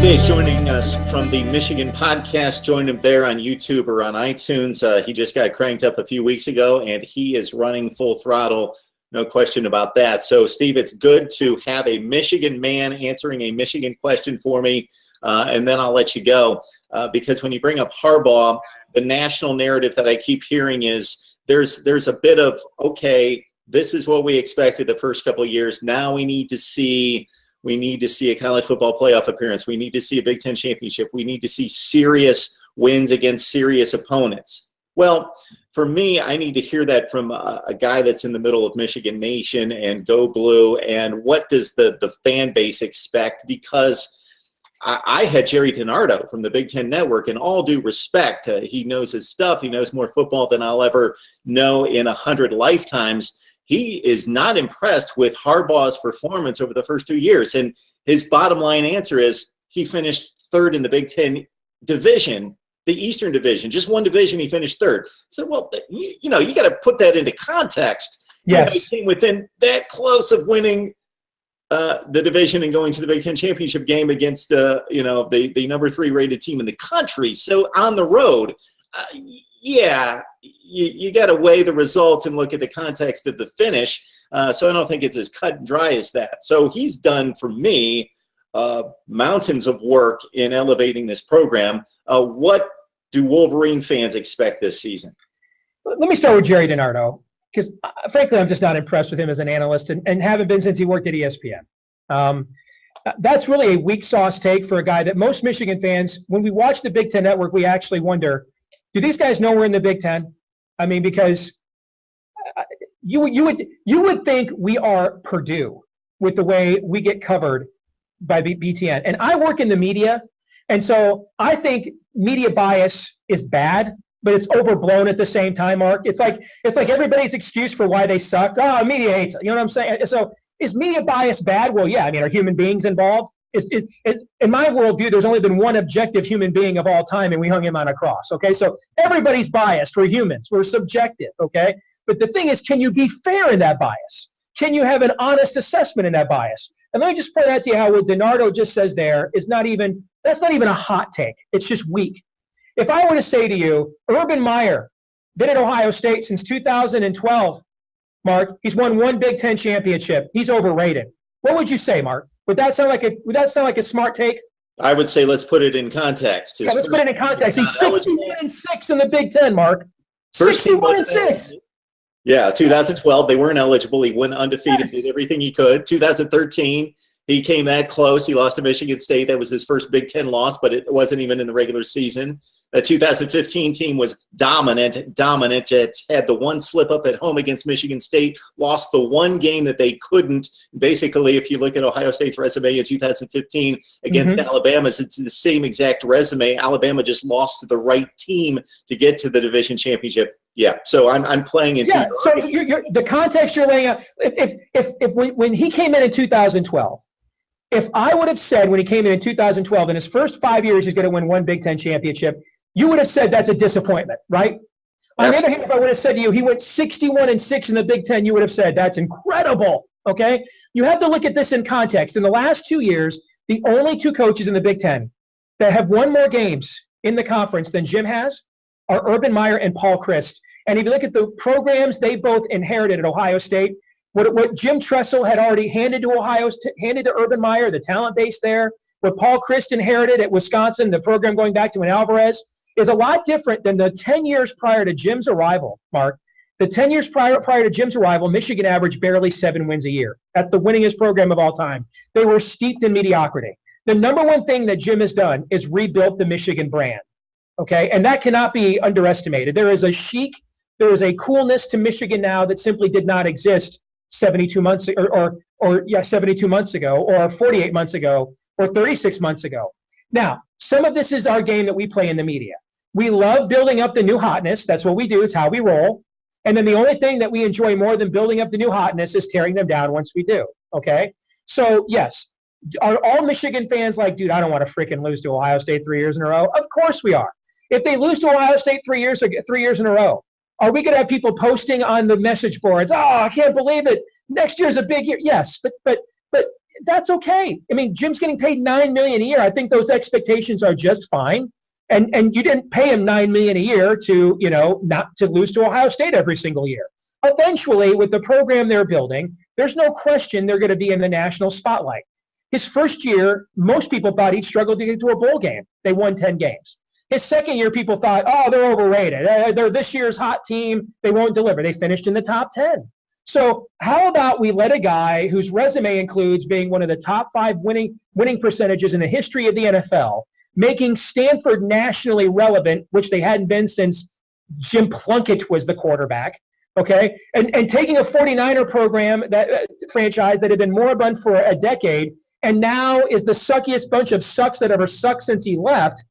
TJ's joining us from the Michigan podcast. Join him there on YouTube or on iTunes. He just got cranked up a few weeks ago, and he is running full throttle. No question about that. So, Steve, it's good to have a Michigan man answering a Michigan question for me, and then I'll let you go. Because when you bring up Harbaugh, the national narrative that I keep hearing is there's a bit of, okay, this is what we expected the first couple of years. Now we need to see a college football playoff appearance. We need to see a Big Ten championship. We need to see serious wins against serious opponents. Well, for me, I need to hear that from a guy that's in the middle of Michigan Nation and Go Blue. And what does the fan base expect? Because I had Jerry DiNardo from the Big Ten Network, and all due respect, he knows his stuff. He knows more football than I'll ever know in 100 lifetimes. He is not impressed with Harbaugh's performance over the first 2 years. And his bottom line answer is he finished third in the Big Ten division, the Eastern Division. Just one division, he finished third. So, well, you got to put that into context. Yes. He came within that close of winning the division and going to the Big Ten championship game against, the number 3 rated team in the country. So on the road, you got to weigh the results and look at the context of the finish. So I don't think it's as cut and dry as that. So he's done, for me, mountains of work in elevating this program. What do Wolverine fans expect this season? Let me start with Jerry DiNardo, because frankly, I'm just not impressed with him as an analyst and haven't been since he worked at ESPN. That's really a weak sauce take for a guy that most Michigan fans, when we watch the Big Ten Network, we actually wonder, do these guys know we're in the Big Ten? I mean, because you would think we are Purdue with the way we get covered by BTN. And I work in the media, and so I think media bias is bad, but it's overblown at the same time, Mark. It's like everybody's excuse for why they suck. Oh, media hates it. You know what I'm saying? So is media bias bad? Well, yeah. I mean, are human beings involved? In my worldview, there's only been one objective human being of all time, and we hung him on a cross, okay? So everybody's biased. We're humans. We're subjective, okay? But the thing is, can you be fair in that bias? Can you have an honest assessment in that bias? And let me just point out to you how what DiNardo just says there is that's not even a hot take. It's just weak. If I were to say to you, Urban Meyer, been at Ohio State since 2012, Mark, he's won one Big Ten championship. He's overrated. What would you say, Mark? Would that sound like a smart take? I would say let's put it in context. Yeah, let's put it in context. He's 61-6 in the Big Ten, Mark. 61-6. Yeah, 2012, they weren't eligible. He went undefeated, did everything he could. 2013, he came that close. He lost to Michigan State. That was his first Big Ten loss, but it wasn't even in the regular season. The 2015 team was dominant. It had the one slip up at home against Michigan State, lost the one game that they couldn't. Basically, if you look at Ohio State's resume in 2015 against Alabama's, it's the same exact resume. Alabama just lost to the right team to get to the division championship. Yeah, so I'm playing into so the context you're laying out. If when he came in 2012, if I would have said when he came in 2012, in his first 5 years he's going to win one Big Ten championship, you would have said that's a disappointment, right? On the other hand, if I would have said to you he went 61-6 in the Big Ten, you would have said that's incredible. Okay, you have to look at this in context. In the last 2 years, the only 2 coaches in the Big Ten that have won more games in the conference than Jim has are Urban Meyer and Paul Chryst. And if you look at the programs they both inherited at Ohio State, what Jim Tressel had already handed to Urban Meyer, the talent base there, what Paul Chryst inherited at Wisconsin, the program going back to Alvarez, is a lot different than the 10 years prior to Jim's arrival, Mark. The 10 years prior to Jim's arrival, Michigan averaged barely 7 wins a year. That's the winningest program of all time. They were steeped in mediocrity. The number one thing that Jim has done is rebuilt the Michigan brand, okay? And that cannot be underestimated. There is a chic, there is a coolness to Michigan now that simply did not exist 72 months ago, or 72 months ago, or 48 months ago, or 36 months ago. Now, some of this is our game that we play in the media. We love building up the new hotness. That's what we do. It's how we roll. And then the only thing that we enjoy more than building up the new hotness is tearing them down once we do. Okay? So, yes. Are all Michigan fans like, dude, I don't want to freaking lose to Ohio State 3 years in a row? Of course we are. If they lose to Ohio State 3 years in a row, are we going to have people posting on the message boards? Oh, I can't believe it. Next year's a big year. Yes, but that's okay. I mean, Jim's getting paid $9 million a year. I think those expectations are just fine. And you didn't pay him $9 million a year to, not to lose to Ohio State every single year. Eventually, with the program they're building, there's no question they're going to be in the national spotlight. His first year, most people thought he'd struggle to get to a bowl game. They won 10 games. His second year, people thought, oh, they're overrated. They're this year's hot team. They won't deliver. They finished in the top 10. So how about we let a guy whose resume includes being one of the top 5 winning percentages in the history of the NFL, making Stanford nationally relevant, which they hadn't been since Jim Plunkett was the quarterback, okay? And taking a 49er program, franchise that had been moribund for a decade, and now is the suckiest bunch of sucks that ever sucked since he left.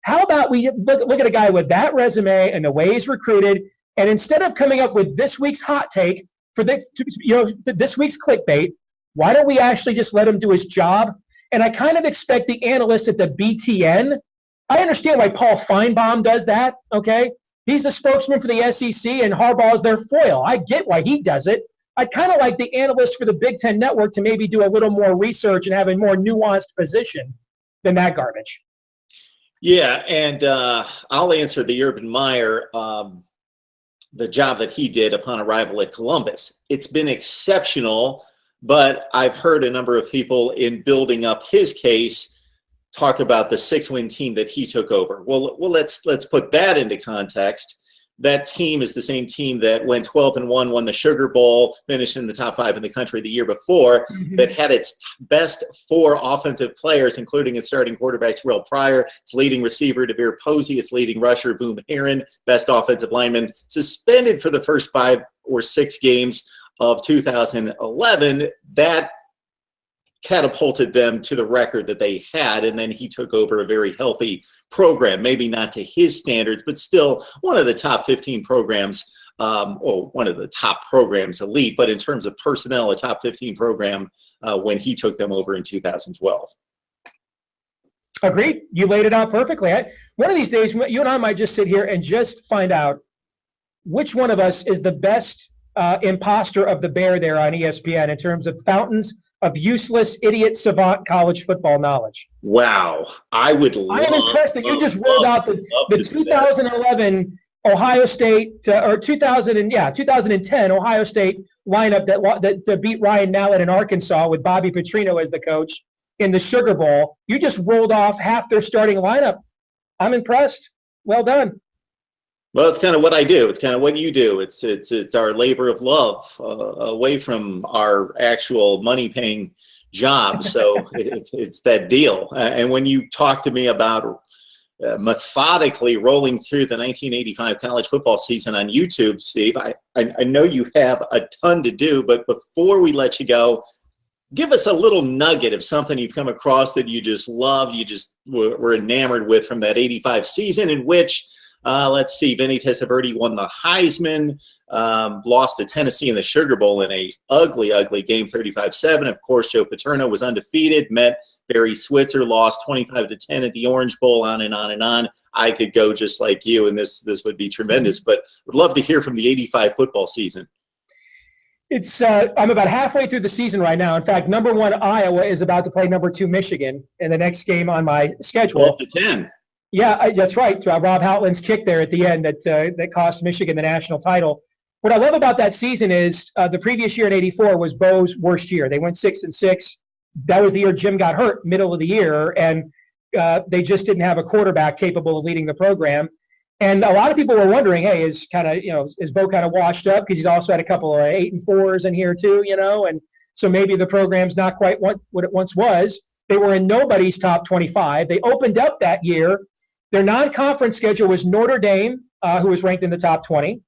How about we look at a guy with that resume and the way he's recruited, and instead of coming up with this week's hot take for this week's clickbait, why don't we actually just let him do his job? And I kind of expect the analyst at the BTN, I understand why Paul Feinbaum does that, okay? He's the spokesman for the SEC and Harbaugh is their foil. I get why he does it. I'd kind of like the analyst for the Big Ten Network to maybe do a little more research and have a more nuanced position than that garbage. Yeah, and I'll answer the Urban Meyer, the job that he did upon arrival at Columbus. It's been exceptional, but I've heard a number of people in building up his case talk about the 6-win team that he took over. Well, let's put that into context. That team is the same team that went 12-1, won the Sugar Bowl, finished in the top 5 in the country the year before, that had its best 4 offensive players, including its starting quarterback, Terrell Pryor, its leading receiver, DeVere Posey, its leading rusher, Boom Herron, best offensive lineman, suspended for the first 5 or 6 games of 2011. That catapulted them to the record that they had, and then he took over a very healthy program, maybe not to his standards, but still one of the top 15 programs, one of the top programs, elite, but in terms of personnel, a top 15 program when he took them over in 2012. Agreed. You laid it out perfectly. One of these days, you and I might just sit here and just find out which one of us is the best imposter of the bear there on ESPN in terms of fountains of useless, idiot, savant college football knowledge. Wow. I am impressed that you just rolled out the 2011 Ohio State, or 2010 Ohio State lineup that beat Ryan Nallett in Arkansas with Bobby Petrino as the coach in the Sugar Bowl. You just rolled off half their starting lineup. I'm impressed. Well done. Well, it's kind of what I do. It's kind of what you do. It's our labor of love away from our actual money-paying job. So it's that deal. And when you talk to me about methodically rolling through the 1985 college football season on YouTube, Steve, I know you have a ton to do. But before we let you go, give us a little nugget of something you've come across that you just love, you just were enamored with from that 85 season in which let's see, Vinny Testaverde won the Heisman, lost to Tennessee in the Sugar Bowl in a ugly, ugly game, 35-7. Of course, Joe Paterno was undefeated, met Barry Switzer, lost 25-10 at the Orange Bowl, on and on and on. I could go just like you, and this would be tremendous, but would love to hear from the 85 football season. It's I'm about halfway through the season right now. In fact, number 1 Iowa is about to play number 2 Michigan in the next game on my schedule. 12-10. Yeah, that's right. Rob Houtland's kick there at the end that cost Michigan the national title. What I love about that season is the previous year in '84 was Bo's worst year. They went 6-6. That was the year Jim got hurt, middle of the year, and they just didn't have a quarterback capable of leading the program. And a lot of people were wondering, hey, is Bo kind of washed up, because he's also had a couple of 8-4s in here too, and so maybe the program's not quite what it once was. They were in nobody's top 25. They opened up that year. Their non-conference schedule was Notre Dame, who was ranked in the top 20.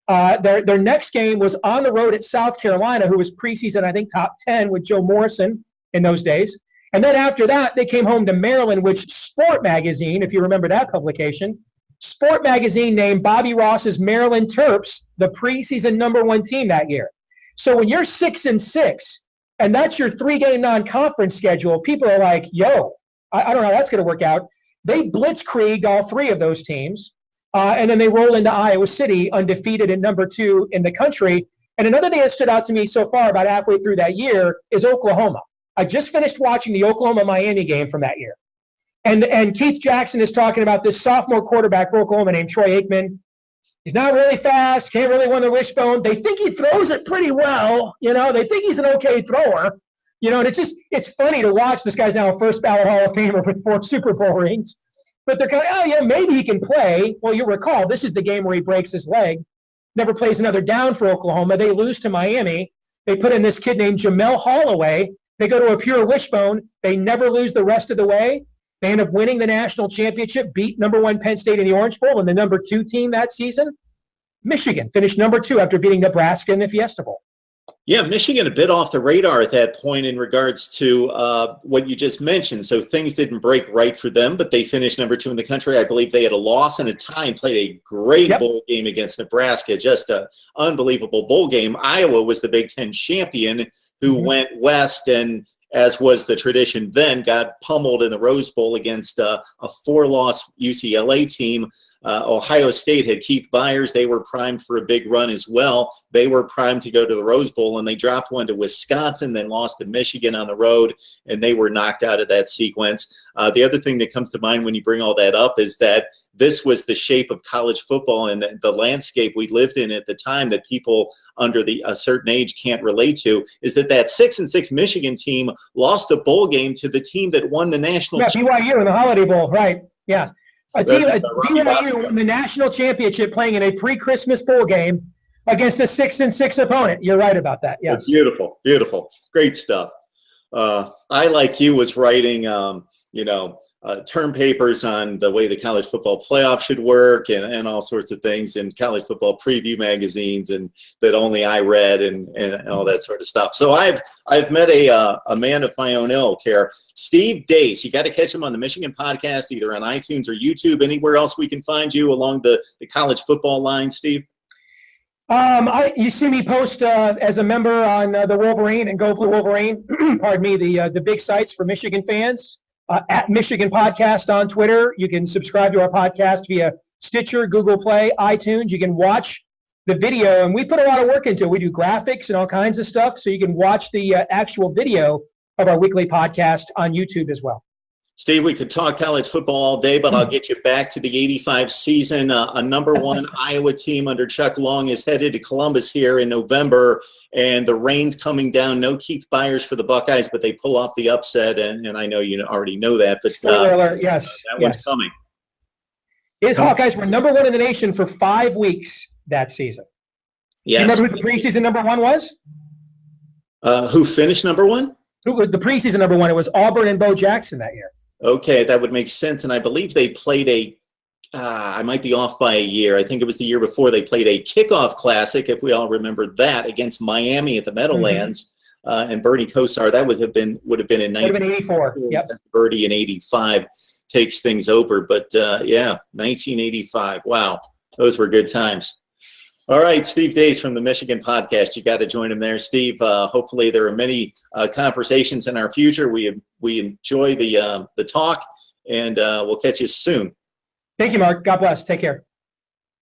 Their next game was on the road at South Carolina, who was preseason, I think, top 10 with Joe Morrison in those days. And then after that, they came home to Maryland, which Sport Magazine, if you remember that publication, Sport Magazine named Bobby Ross's Maryland Terps the preseason number 1 team that year. So when you're 6-6, and that's your 3-game non-conference schedule, people are like, yo, I don't know how that's going to work out. They blitzkrieged all 3 of those teams, and then they roll into Iowa City undefeated at number 2 in the country. And another thing that stood out to me so far about halfway through that year is Oklahoma. I just finished watching the Oklahoma-Miami game from that year. And Keith Jackson is talking about this sophomore quarterback for Oklahoma named Troy Aikman. He's not really fast, can't really win the wishbone. They think he throws it pretty well. They think he's an okay thrower. And it's funny to watch. This guy's now a first ballot Hall of Famer with 4 Super Bowl rings. But they're kind of, oh, yeah, maybe he can play. Well, you'll recall, this is the game where he breaks his leg, never plays another down for Oklahoma. They lose to Miami. They put in this kid named Jamel Holloway. They go to a pure wishbone. They never lose the rest of the way. They end up winning the national championship, beat #1 Penn State in the Orange Bowl, and the #2 team that season, Michigan, finished #2 after beating Nebraska in the Fiesta Bowl. Yeah, Michigan a bit off the radar at that point in regards to what you just mentioned. So things didn't break right for them, but they finished #2 in the country. I believe they had a loss and a tie, played a great bowl game against Nebraska, just an unbelievable bowl game. Iowa was the Big Ten champion who went west and, as was the tradition then, got pummeled in the Rose Bowl against a 4-loss UCLA team. Ohio State had Keith Byers. They were primed for a big run as well. They were primed to go to the Rose Bowl, and they dropped one to Wisconsin, then lost to Michigan on the road, and they were knocked out of that sequence. The other thing that comes to mind when you bring all that up is that this was the shape of college football and the landscape we lived in at the time that people under a certain age can't relate to, is that 6-6 Michigan team lost a bowl game to the team that won the national BYU in the Holiday Bowl, right? Yeah. BYU won the national championship playing in a pre-Christmas bowl game against a 6-6 opponent. You're right about that. Yes. Beautiful, beautiful, great stuff. I, like you, was writing, term papers on the way the college football playoff should work and all sorts of things in college football preview magazines and that only I read and all that sort of stuff. So I've met a man of my own ilk here, Steve Deace. You got to catch him on the Michigan podcast, either on iTunes or YouTube. Anywhere else we can find you along the college football line, Steve? You see me post as a member on the Wolverine and Go Blue Wolverine. Pardon me, the big sites for Michigan fans. At Michigan Podcast on Twitter. You can subscribe to our podcast via Stitcher, Google Play, iTunes. You can watch the video, and we put a lot of work into it. We do graphics and all kinds of stuff, so you can watch the actual video of our weekly podcast on YouTube as well. Steve, we could talk college football all day, but I'll get you back to the '85 season. A #1 Iowa team under Chuck Long is headed to Columbus here in November, and the rain's coming down. No Keith Byers for the Buckeyes, but they pull off the upset, and I know you already know that. But spoiler alert, yes. That one's coming. His Hawkeyes were #1 in the nation for 5 weeks that season. Yes. You remember who the preseason #1 was? Who finished #1? Who was the preseason #1? It was Auburn and Bo Jackson that year. Okay, that would make sense. And I believe they played I might be off by a year. I think it was the year before they played a kickoff classic, if we all remember that, against Miami at the Meadowlands. And Bernie Kosar, that would have been in 1984. Yep. Bertie in 85 takes things over. But yeah, 1985. Wow, those were good times. All right, Steve Deace from the Michigan Podcast. You got to join him there, Steve. Hopefully, there are many conversations in our future. We enjoy the talk, and we'll catch you soon. Thank you, Mark. God bless. Take care.